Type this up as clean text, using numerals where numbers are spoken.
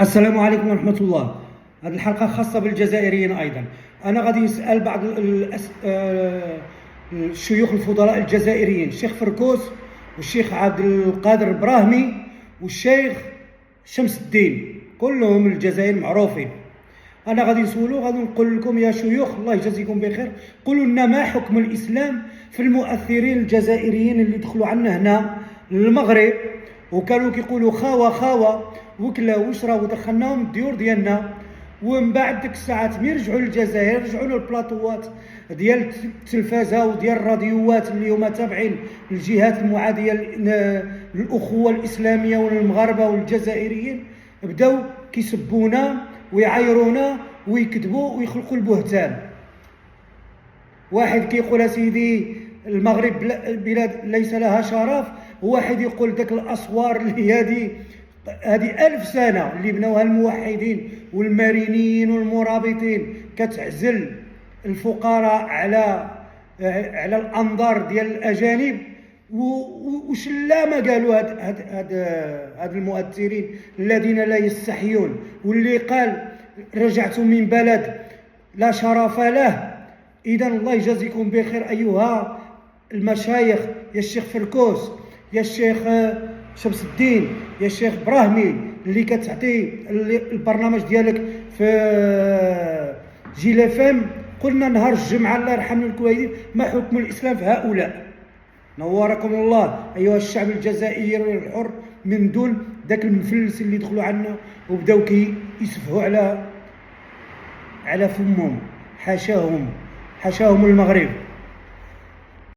السلام عليكم ورحمة الله. هذه الحلقة خاصة بالجزائريين أيضا. أنا غادي نسأل بعض الشيوخ الفضلاء الجزائريين، الشيخ فركوس والشيخ عبد القادر البراهمي والشيخ شمس الدين، كلهم الجزائر معروفين. أنا غادي نسولو، غادي نقول لكم يا شيوخ الله يجازيكم بخير، قولوا لنا ما حكم الإسلام في المؤثرين الجزائريين اللي دخلوا عنا هنا للمغرب وكانوا كيقولوا خاوة خاوة وكلا وشرا ودخلناهم الديور ديالنا، ومن بعد ديك الساعات ملي رجعوا للجزائر رجعوا للبلاطوات ديال التلفازه وديال الراديوات اللي هما تابعين للجهات المعاديه للاخوه الاسلاميه والمغاربه والجزائريين، بداو كيسبونا ويعايرونا ويكذبوا ويخلقوا البهتان. واحد كيقول اسيدي المغرب بلاد ليس لها شرف، وواحد يقول داك الاسوار اللي هذه 1000 سنة اللي بنوها الموحدين والمارينيين والمرابطين كتعزل الفقراء على الأنظار ديال الأجانب. وشلا ما قالوا هاد المؤثرين الذين لا يستحيون، واللي قال رجعت من بلد لا شرف له. إذن الله يجازيكم بخير أيها المشايخ، يا الشيخ فركوس، يا الشيخ شمس الدين، يا الشيخ براهمي اللي كتعطي البرنامج ديالك في جيل FM. قلنا نهار الجمعة الله يرحم الكويدين ما حكم الإسلام في هؤلاء؟ نوركم الله أيها الشعب الجزائري الحر من دون ذاك المفلس اللي دخلوا عنا وبداو يسفهوا على فمهم. حاشاهم المغرب.